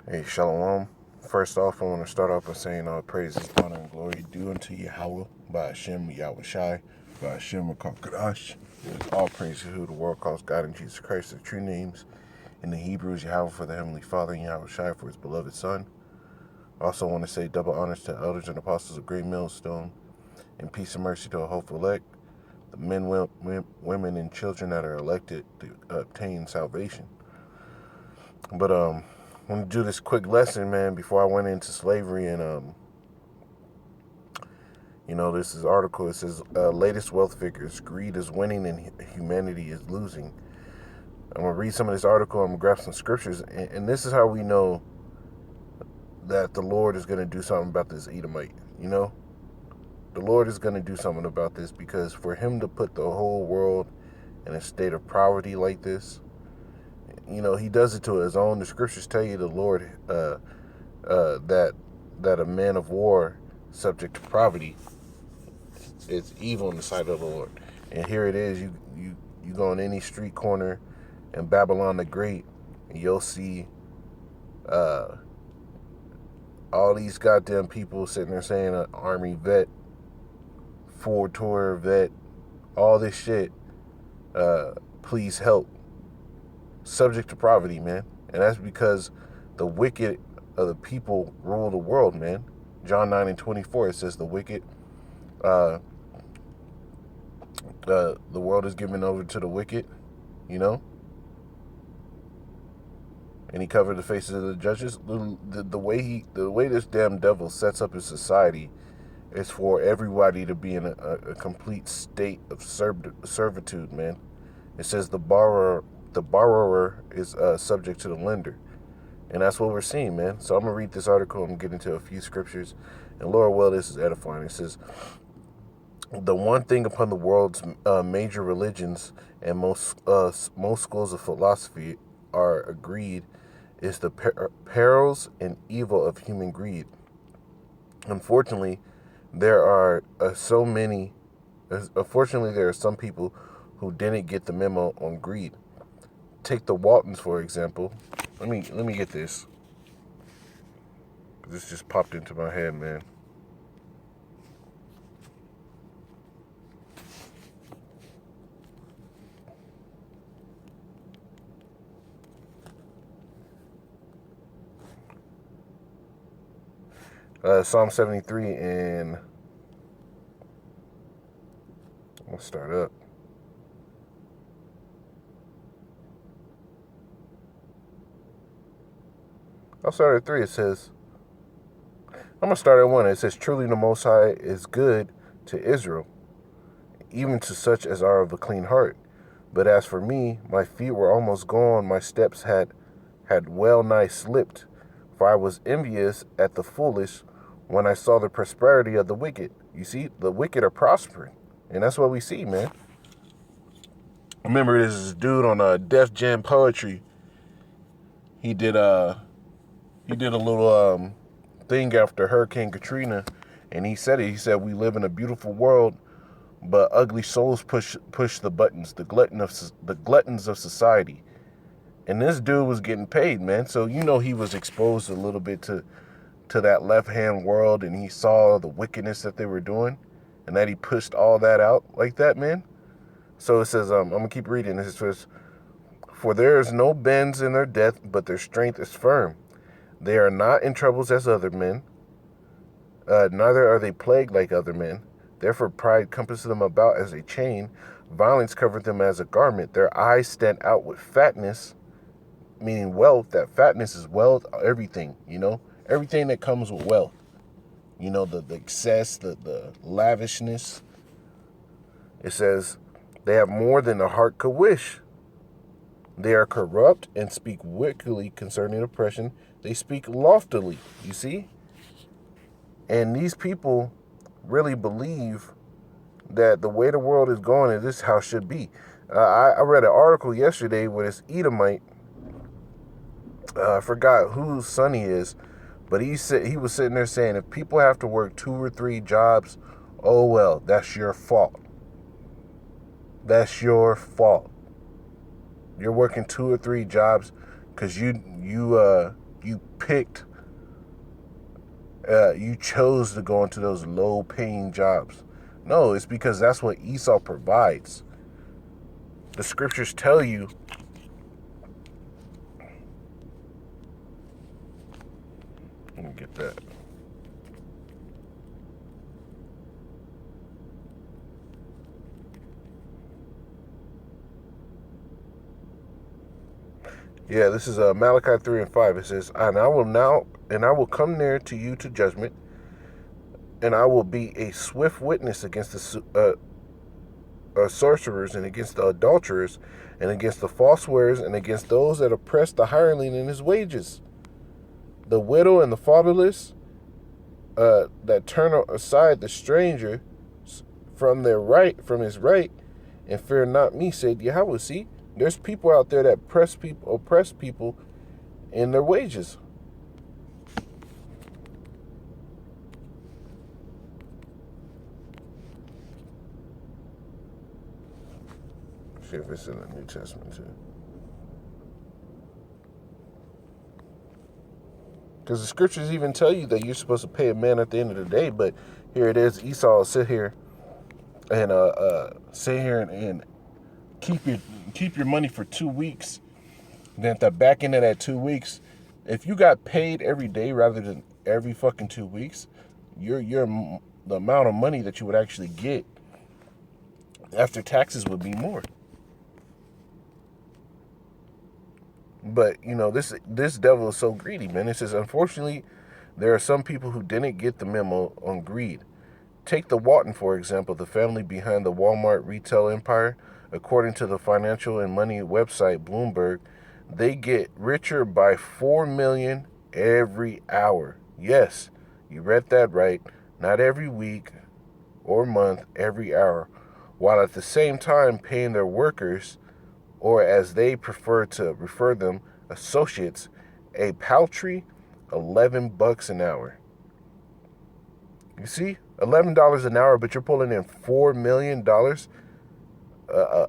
Hey, Shalom. First off, I want to start off by saying all praises, honor, and glory due unto Yahweh, by Hashem, Yahweh Shai, by Hashem, Kadash. All praise to who the world calls God and Jesus Christ, the true names. In the Hebrews, Yahweh for the Heavenly Father, and Yahweh Shai for his beloved Son. Also want to say double honors to elders and apostles of Great Millstone, and peace and mercy to a hopeful elect, the men, women, and children that are elected to obtain salvation. But I'm gonna do this quick lesson, man, before I went into slavery. And this is article. It says latest wealth figures: greed is winning and humanity is losing. I'm gonna read some of this article. I'm gonna grab some scriptures, and this is how we know that the Lord is gonna do something about this Edomite. The Lord is gonna do something about this, because for Him to put the whole world in a state of poverty like this, He does it to His own. The scriptures tell you the Lord that a man of war subject to poverty is evil in the sight of the Lord. And here it is. You go on any street corner in Babylon the Great, and you'll see all these goddamn people sitting there saying an army vet, Ford tour vet, all this shit. Please help. Subject to poverty, man. And that's because the wicked of the people rule the world, man. John 9:24, it says the wicked, the world is given over to the wicked, and He covered the faces of the judges. The way this damn devil sets up his society is for everybody to be in a complete state of servitude, man. It says the borrower is subject to the lender. And that's what we're seeing, man. So I'm going to read this article and get into a few scriptures. And Lord, well, this is edifying. It says, the one thing upon the world's major religions and most schools of philosophy are agreed is the perils and evil of human greed. Unfortunately, there are some people who didn't get the memo on greed. Take the Waltons, for example. Let me get this. This just popped into my head, man. Psalm 73, and I'll start up. I'll start at 3. It says, I'm going to start at 1. It says, truly the Most High is good to Israel, even to such as are of a clean heart. But as for me, my feet were almost gone, my steps had well nigh slipped, for I was envious at the foolish when I saw the prosperity of the wicked. You see, the wicked are prospering, and that's what we see, man. I remember this dude on Def Jam Poetry. He did a little thing after Hurricane Katrina, and he said it. He said, we live in a beautiful world, but ugly souls push the buttons, the gluttons of society. And this dude was getting paid, man. So he was exposed a little bit to that left-hand world, and he saw the wickedness that they were doing, and that he pushed all that out like that, man. So it says, I'm gonna keep reading. It says, for there is no bends in their death, but their strength is firm. They are not in troubles as other men, neither are they plagued like other men. Therefore pride compasses them about as a chain, violence covered them as a garment. Their eyes stand out with fatness, meaning wealth. That fatness is wealth, everything, everything that comes with wealth. The excess, the lavishness. It says, they have more than the heart could wish. They are corrupt and speak wickedly concerning oppression. They speak loftily, you see? And these people really believe that the way the world is going is this how it should be. I read an article yesterday where this Edomite, I forgot whose son he is, but he was sitting there saying, if people have to work 2 or 3 jobs, oh well, that's your fault. That's your fault. You're working 2 or 3 jobs because you you picked, you chose to go into those low-paying jobs. No, it's because that's what Esau provides. The scriptures tell you. Let me get that. Yeah, this is Malachi 3 and 5. It says, and I will come near to you to judgment, and I will be a swift witness against the sorcerers, and against the adulterers, and against the false swearers, and against those that oppress the hireling in his wages, the widow and the fatherless, that turn aside the stranger from his right, and fear not me, said Yahweh. See, there's people out there that oppress people in their wages. See if it's in the New Testament too. Because the scriptures even tell you that you're supposed to pay a man at the end of the day, but here it is. Esau sit here and keep your money for 2 weeks. Then at the back end of that 2 weeks, if you got paid every day rather than every fucking 2 weeks, the amount of money that you would actually get after taxes would be more. But, this devil is so greedy, man. It says, unfortunately, there are some people who didn't get the memo on greed. Take the Walton, for example, the family behind the Walmart retail empire. According to the financial and money website Bloomberg, they get richer by $4 million every hour. Yes, you read that right. Not every week or month, every hour. While at the same time paying their workers, or as they prefer to refer them, associates, a paltry $11 an hour. You see, $11 an hour, but you're pulling in $4 million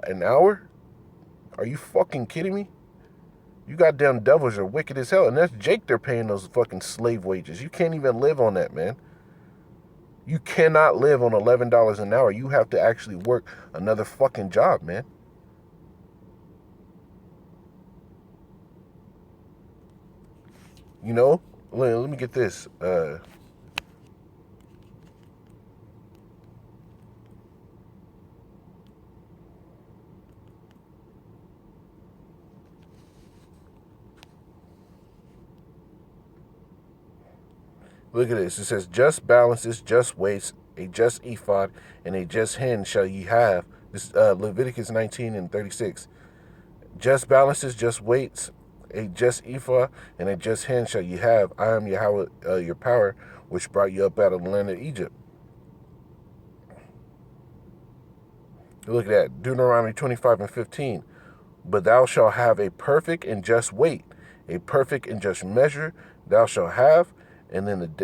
an hour? Are you fucking kidding me? You goddamn devils are wicked as hell. And that's Jake they're paying those fucking slave wages. You can't even live on that, man. You cannot live on $11 an hour. You have to actually work another fucking job, man. Let me get this. Look at this. It says, just balances, just weights, a just ephod, and a just hin shall ye have. This Leviticus 19 and 36. Just balances, just weights, a just ephah, and a just hin shall ye have. I am Yahweh, your power, which brought you up out of the land of Egypt. Look at that. Deuteronomy 25 and 15. But thou shalt have a perfect and just weight, a perfect and just measure thou shalt have, and then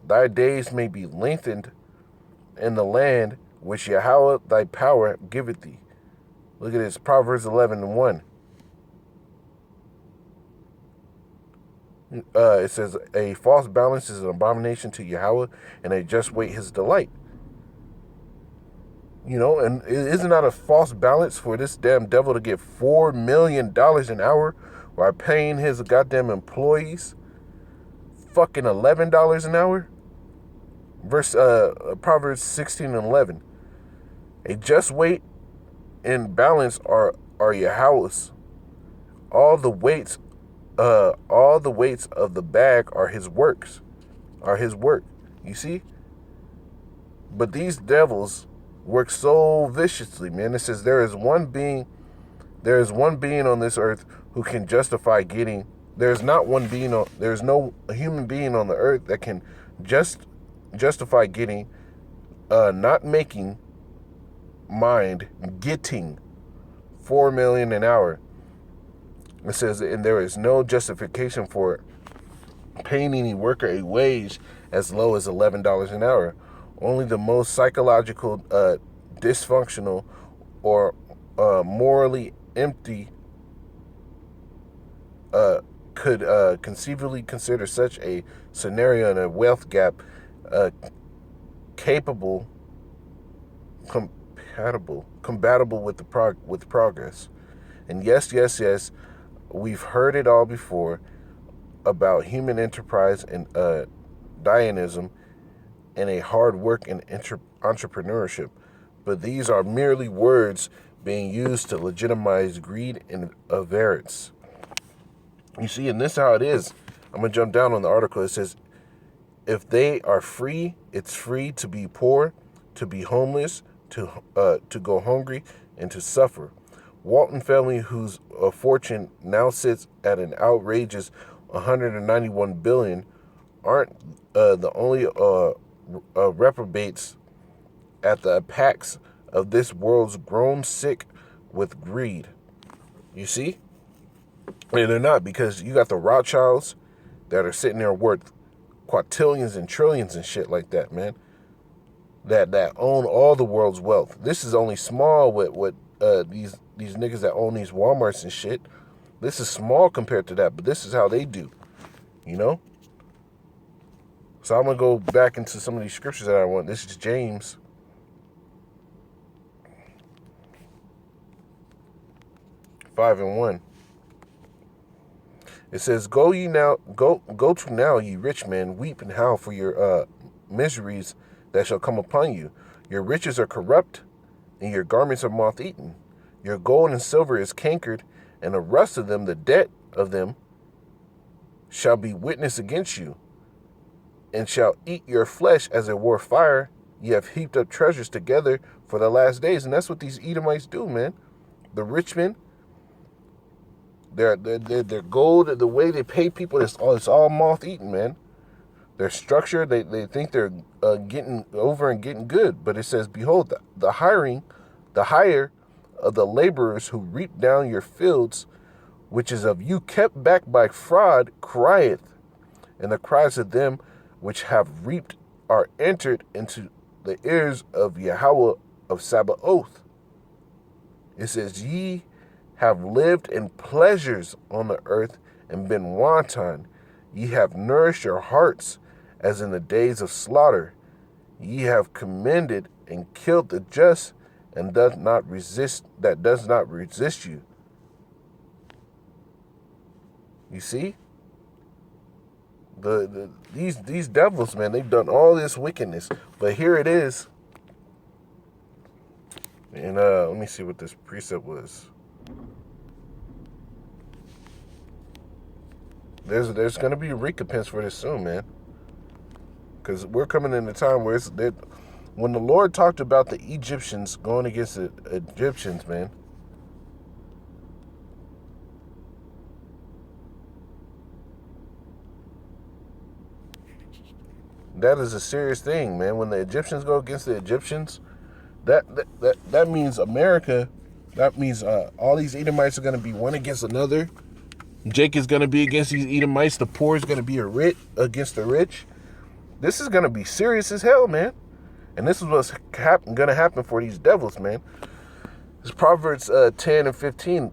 thy days may be lengthened in the land which Yahweh thy power giveth thee. Look at this, Proverbs 11 and 1. It says, a false balance is an abomination to Yahweh, and a just weight his delight. And isn't that a false balance for this damn devil to get $4 million an hour while paying his goddamn employees fucking $11 an hour? Proverbs 16 and 11. A just weight and balance are Yahweh's. All the weights of the bag are his work. You see? But these devils work so viciously, man. It says there is one being on this earth who can justify getting. There's no human being on the earth that can justify getting, not making, getting $4 million an hour. It says, and there is no justification for paying any worker a wage as low as $11 an hour. Only the most psychological, dysfunctional, or morally empty could conceivably consider such a scenario and a wealth gap capable, compatible with the with progress. And yes, we've heard it all before about human enterprise and Dionism and a hard work and entrepreneurship. But these are merely words being used to legitimize greed and avarice. You see, and this is how it is. I'm going to jump down on the article. It says, if they are free, it's free to be poor, to be homeless, to go hungry, and to suffer. Walton family, whose fortune now sits at an outrageous 191 billion, aren't the only reprobates at the apex of this world's grown sick with greed. You see? And they're not, because you got the Rothschilds that are sitting there worth quadrillions and trillions and shit like that, man. That own all the world's wealth. This is only small with what these niggas that own these Walmarts and shit. This is small compared to that, but this is how they do, you know? So I'm going to go back into some of these scriptures that I want. This is James 5:1. It says, go to now, ye rich men, weep and howl for your miseries that shall come upon you. Your riches are corrupt, and your garments are moth-eaten. Your gold and silver is cankered, and the rust of them, the debt of them, shall be witness against you, and shall eat your flesh as it were fire. Ye have heaped up treasures together for the last days. And that's what these Edomites do, man. The rich men, their gold, the way they pay people, it's all moth-eaten, man. Their structure, they think they're getting over and getting good. But it says, behold, the hire of the laborers who reap down your fields, which is of you kept back by fraud, crieth. And the cries of them which have reaped are entered into the ears of Yahweh of Sabaoth. It says, ye have lived in pleasures on the earth and been wanton. Ye have nourished your hearts as in the days of slaughter. Ye have commended and killed the just, and does not resist you. You see? These devils, man, they've done all this wickedness. But here it is. And let me see what this precept was. There's going to be a recompense for this soon, man. Because we're coming in a time where when the Lord talked about the Egyptians going against the Egyptians, man, that is a serious thing, man. When the Egyptians go against the Egyptians, that means America, that means all these Edomites are going to be one against another. Jake is going to be against these Edomites. The poor is going to be against the rich. This is going to be serious as hell, man. And this is what's going to happen for these devils, man. It's Proverbs 10 and 15.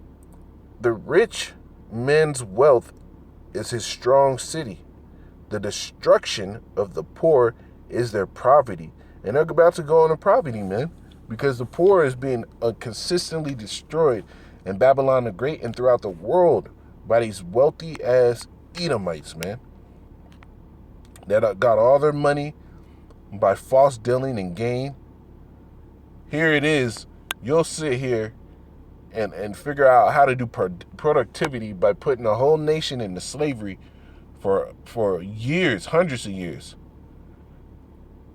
The rich man's wealth is his strong city. The destruction of the poor is their poverty. And they're about to go into poverty, man. Because the poor is being consistently destroyed in Babylon the Great and throughout the world by these wealthy-ass Edomites, man. That got all their money by false dealing and gain. Here it is. You'll sit here and figure out how to do productivity by putting a whole nation into slavery for years, hundreds of years.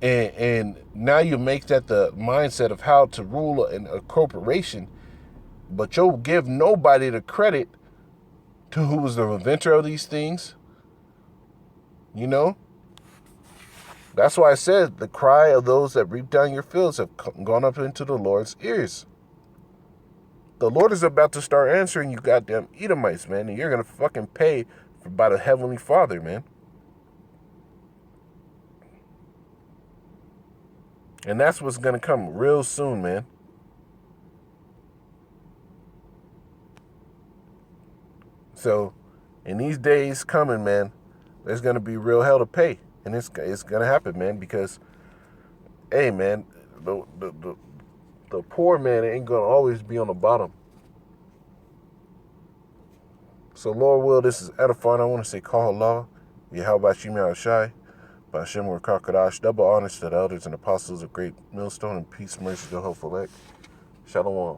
And now you make that the mindset of how to rule a corporation, but you'll give nobody the credit to who was the inventor of these things. You know? That's why I said the cry of those that reap down your fields have gone up into the Lord's ears. The Lord is about to start answering you goddamn Edomites, man, and you're going to fucking pay by the Heavenly Father, man. And that's what's going to come real soon, man. So In these days coming, man, there's going to be real hell to pay. And it's going to happen, man, because, hey, man, the poor man ain't going to always be on the bottom. So, Lord will, this is edifying. I want to say, call Allah, Yahweh Shimi Shai, Bashem or Kakadash, double honors to the elders and apostles of Great Millstone, and peace, mercy, to hopeful elect. Shalom.